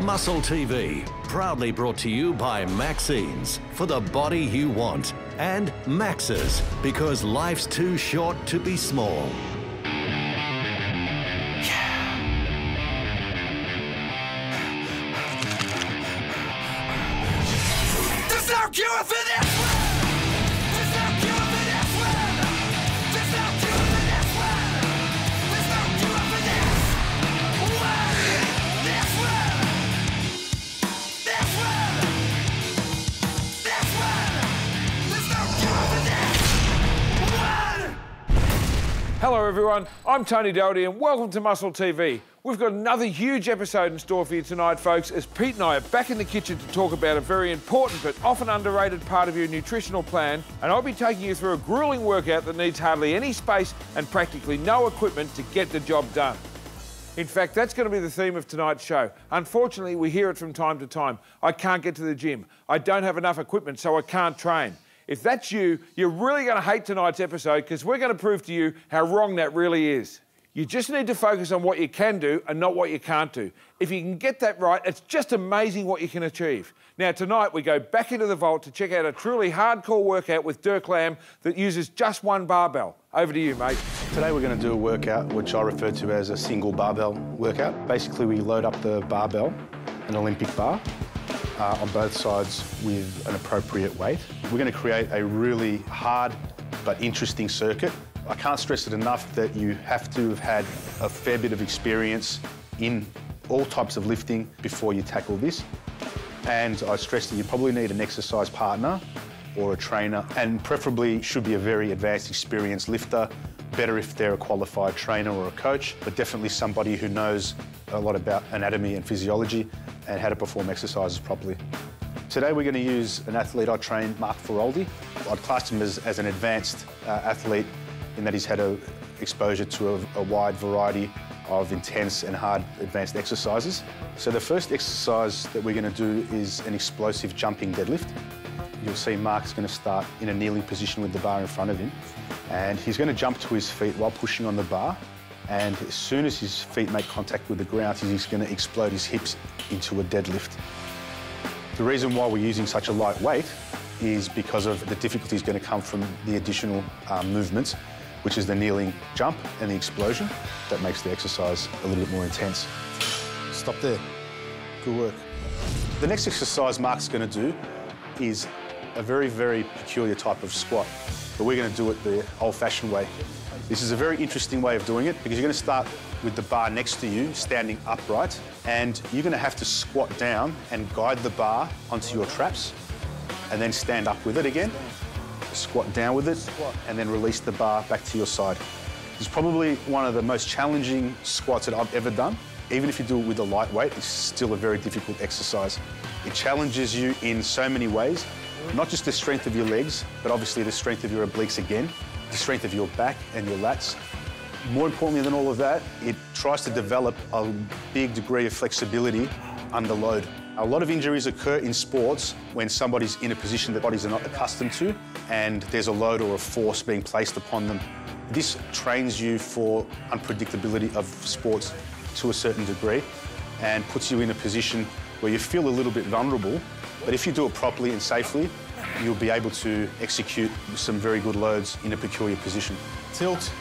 MuscleTV, proudly brought to you by Maxines, for the body you want, and Maxes, because life's too short to be small. There's no cure for this one! There's no cure for this one! There's no cure for this one! There's no cure for this one! This one! This one! This one! There's no cure for this one! Hello everyone, I'm Tony Doherty and welcome to MuscleTV. We've got another huge episode in store for you tonight, folks, as Pete and I are back in the kitchen to talk about a very important but often underrated part of your nutritional plan, and I'll be taking you through a grueling workout that needs hardly any space and practically no equipment to get the job done. In fact, that's going to be the theme of tonight's show. Unfortunately, we hear it from time to time. I can't get to the gym. I don't have enough equipment, so I can't train. If that's you, you're really going to hate tonight's episode because we're going to prove to you how wrong that really is. You just need to focus on what you can do and not what you can't do. If you can get that right, it's just amazing what you can achieve. Now, tonight, we go back into the vault to check out a truly hardcore workout with Dirk Lamb that uses just one barbell. Over to you, mate. Today we're going to do a workout which I refer to as a single barbell workout. Basically, we load up the barbell, an Olympic bar, on both sides with an appropriate weight. We're going to create a really hard but interesting circuit. I can't stress it enough that you have to have had a fair bit of experience in all types of lifting before you tackle this. And I stress that you probably need an exercise partner or a trainer, and preferably should be a very advanced, experienced lifter. Better if they're a qualified trainer or a coach, but definitely somebody who knows a lot about anatomy and physiology and how to perform exercises properly. Today we're going to use an athlete I trained, Mark Feroldi. I'd class him as an advanced athlete in that he's had exposure to a wide variety of intense and hard advanced exercises. So the first exercise that we're going to do is an explosive jumping deadlift. You'll see Mark's going to start in a kneeling position with the bar in front of him, and he's going to jump to his feet while pushing on the bar, and as soon as his feet make contact with the ground, he's going to explode his hips into a deadlift. The reason why we're using such a light weight is because of the difficulties going to come from the additional movements, which is the kneeling jump and the explosion. That makes the exercise a little bit more intense. Stop there. Good work. The next exercise Mark's going to do is a very, very peculiar type of squat, but we're going to do it the old-fashioned way. This is a very interesting way of doing it because you're going to start with the bar next to you, standing upright, and you're going to have to squat down and guide the bar onto your traps, and then stand up with it again. Squat down with it, and then release the bar back to your side. It's probably one of the most challenging squats that I've ever done. Even if you do it with a light weight, it's still a very difficult exercise. It challenges you in so many ways, not just the strength of your legs, but obviously the strength of your obliques again, the strength of your back and your lats. More importantly than all of that, it tries to develop a big degree of flexibility under load. A lot of injuries occur in sports when somebody's in a position that bodies are not accustomed to, and there's a load or a force being placed upon them. This trains you for unpredictability of sports to a certain degree and puts you in a position where you feel a little bit vulnerable, but if you do it properly and safely, you'll be able to execute some very good loads in a peculiar position. Tilt.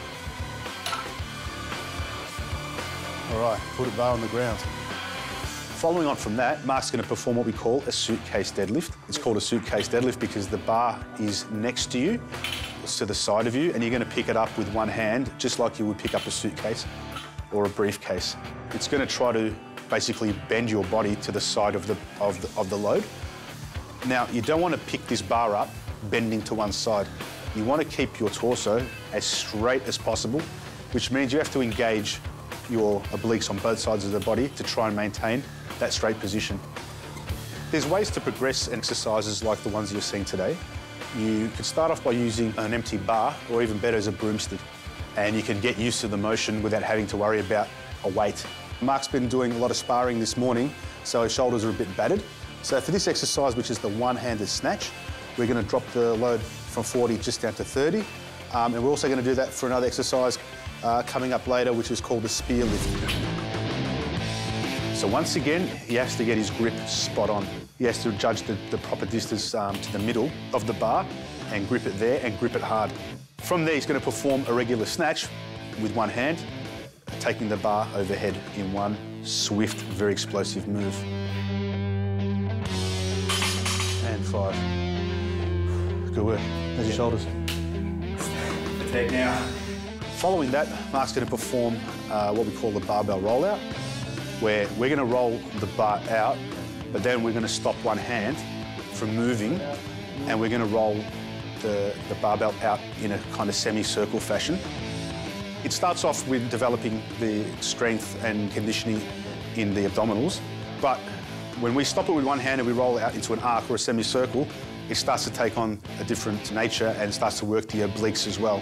All right, put a bar on the ground. Following on from that, Mark's going to perform what we call a suitcase deadlift. It's called a suitcase deadlift because the bar is next to you, it's to the side of you, and you're going to pick it up with one hand, just like you would pick up a suitcase or a briefcase. It's going to try to basically bend your body to the side of the load. Now, you don't want to pick this bar up bending to one side. You want to keep your torso as straight as possible, which means you have to engage your obliques on both sides of the body to try and maintain that straight position. There's ways to progress exercises like the ones you're seeing today. You could start off by using an empty bar, or even better, as a broomstick, and you can get used to the motion without having to worry about a weight. Mark's been doing a lot of sparring this morning, so his shoulders are a bit battered. So for this exercise, which is the one-handed snatch, we're going to drop the load from 40 just down to 30. And we're also going to do that for another exercise coming up later, which is called the spear lift. So once again, he has to get his grip spot on. He has to judge the proper distance to the middle of the bar and grip it there and grip it hard. From there, he's going to perform a regular snatch with one hand, taking the bar overhead in one swift, very explosive move. And 5. Good work. How's your shoulders? Fatigue now. Following that, Mark's going to perform what we call the barbell rollout, where we're going to roll the bar out, but then we're going to stop one hand from moving, and we're going to roll the barbell out in a kind of semicircle fashion. It starts off with developing the strength and conditioning in the abdominals, but when we stop it with one hand and we roll it out into an arc or a semicircle, it starts to take on a different nature and starts to work the obliques as well.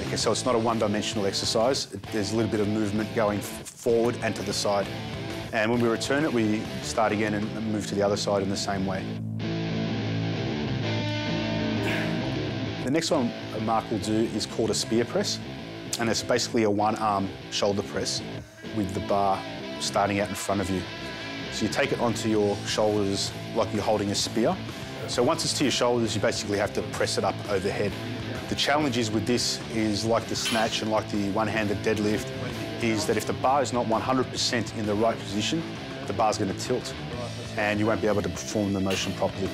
Okay, so it's not a one-dimensional exercise. There's a little bit of movement going forward and to the side. And when we return it, we start again and move to the other side in the same way. The next one Mark will do is called a spear press, and it's basically a one-arm shoulder press with the bar starting out in front of you. So you take it onto your shoulders like you're holding a spear. So once it's to your shoulders, you basically have to press it up overhead. The challenge is with this is like the snatch and like the one-handed deadlift, is that if the bar is not 100% in the right position, the bar's going to tilt and you won't be able to perform the motion properly.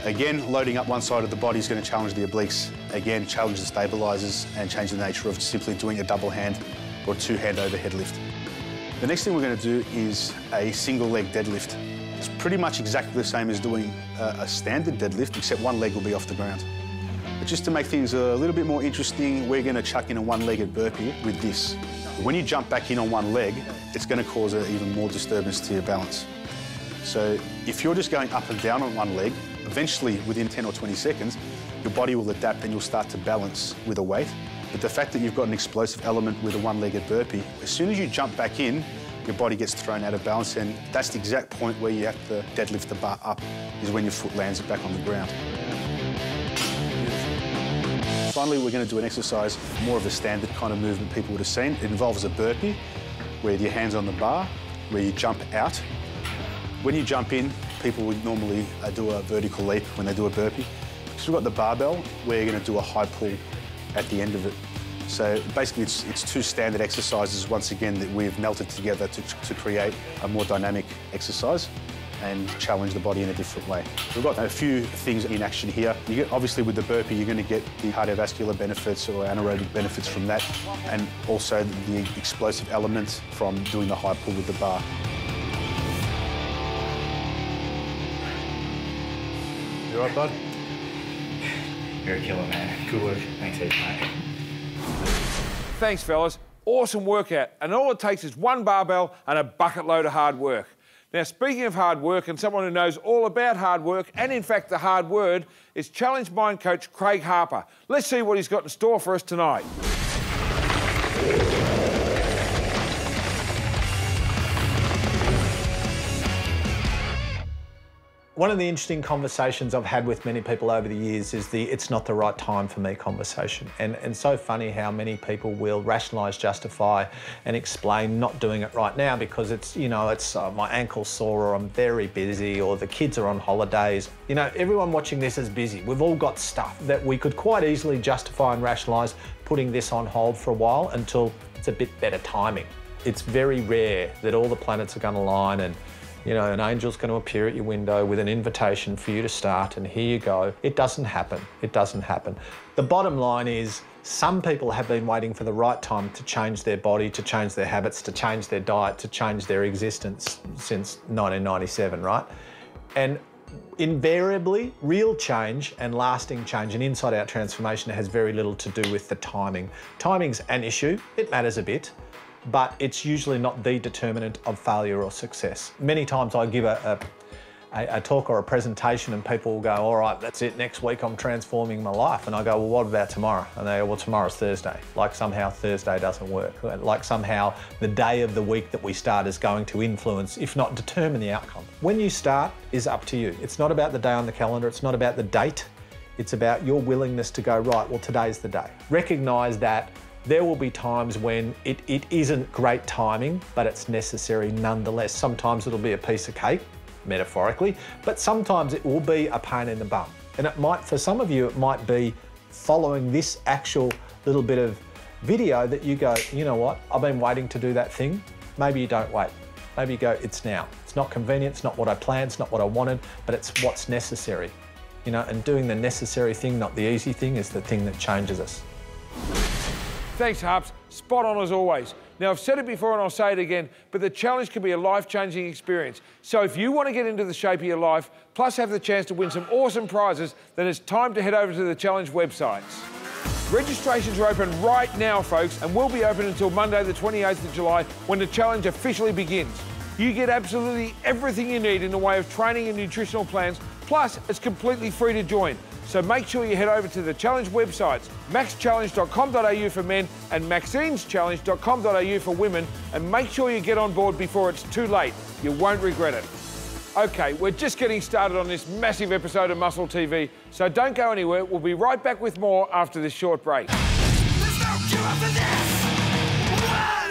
Again, loading up one side of the body is going to challenge the obliques. Again, challenge the stabilisers and change the nature of simply doing a double hand or two-hand overhead lift. The next thing we're going to do is a single leg deadlift. It's pretty much exactly the same as doing a standard deadlift, except one leg will be off the ground. But just to make things a little bit more interesting, we're going to chuck in a one-legged burpee with this. When you jump back in on one leg, it's going to cause even more disturbance to your balance. So if you're just going up and down on one leg, eventually within 10 or 20 seconds, your body will adapt and you'll start to balance with a weight. But the fact that you've got an explosive element with a one-legged burpee, as soon as you jump back in, your body gets thrown out of balance, and that's the exact point where you have to deadlift the bar up, is when your foot lands back on the ground. Finally, we're going to do an exercise, more of the standard kind of movement people would have seen. It involves a burpee, where your hand's on the bar, where you jump out. When you jump in, people would normally do a vertical leap when they do a burpee. Because we've got the barbell, we're going to do a high pull at the end of it. So basically, it's two standard exercises, once again, that we've melted together to create a more dynamic exercise and challenge the body in a different way. We've got a few things in action here. Obviously, with the burpee, you're going to get the cardiovascular benefits or anaerobic benefits from that, and also the explosive element from doing the high pull with the bar. You all right, bud? You're a killer, man. Good work. Thanks, heaps, mate. Thanks, fellas. Awesome workout. And all it takes is one barbell and a bucket load of hard work. Now, speaking of hard work, and someone who knows all about hard work, and in fact the hard word, is Challenge Mind coach Craig Harper. Let's see what he's got in store for us tonight. One of the interesting conversations I've had with many people over the years is the "it's not the right time for me" conversation. And so funny how many people will rationalise, justify and explain not doing it right now because it's, you know, it's my ankle's sore, or I'm very busy, or the kids are on holidays. You know, everyone watching this is busy. We've all got stuff that we could quite easily justify and rationalise putting this on hold for a while until it's a bit better timing. It's very rare that all the planets are going to align and, you know, an angel's going to appear at your window with an invitation for you to start, and here you go. It doesn't happen. It doesn't happen. The bottom line is some people have been waiting for the right time to change their body, to change their habits, to change their diet, to change their existence since 1997, right? And invariably, real change and lasting change and inside-out transformation has very little to do with the timing. Timing's an issue. It matters a bit, but it's usually not the determinant of failure or success. Many times I give a talk or a presentation and people will go, all right, that's it, next week I'm transforming my life. And I go, well, what about tomorrow? And they go, well, tomorrow's Thursday. Like somehow Thursday doesn't work. Like somehow the day of the week that we start is going to influence, if not determine, the outcome. When you start is up to you. It's not about the day on the calendar. It's not about the date. It's about your willingness to go, right, well, today's the day. Recognise that There will be times when it isn't great timing, but it's necessary nonetheless. Sometimes it'll be a piece of cake, metaphorically, but sometimes it will be a pain in the bum. And it might, for some of you, it might be following this actual little bit of video that you go, you know what, I've been waiting to do that thing. Maybe you don't wait. Maybe you go, it's now. It's not convenient, it's not what I planned, it's not what I wanted, but it's what's necessary. You know, and doing the necessary thing, not the easy thing, is the thing that changes us. Thanks, Harps. Spot on as always. Now, I've said it before and I'll say it again, but the challenge can be a life-changing experience. So if you want to get into the shape of your life, plus have the chance to win some awesome prizes, then it's time to head over to the challenge websites. Registrations are open right now, folks, and will be open until Monday, the 28th of July, when the challenge officially begins. You get absolutely everything you need in the way of training and nutritional plans, plus it's completely free to join. So make sure you head over to the challenge websites, maxchallenge.com.au for men and maxineschallenge.com.au for women, and make sure you get on board before it's too late. You won't regret it. Okay, we're just getting started on this massive episode of Muscle TV, so don't go anywhere. We'll be right back with more after this short break. There's no cure for this! Why?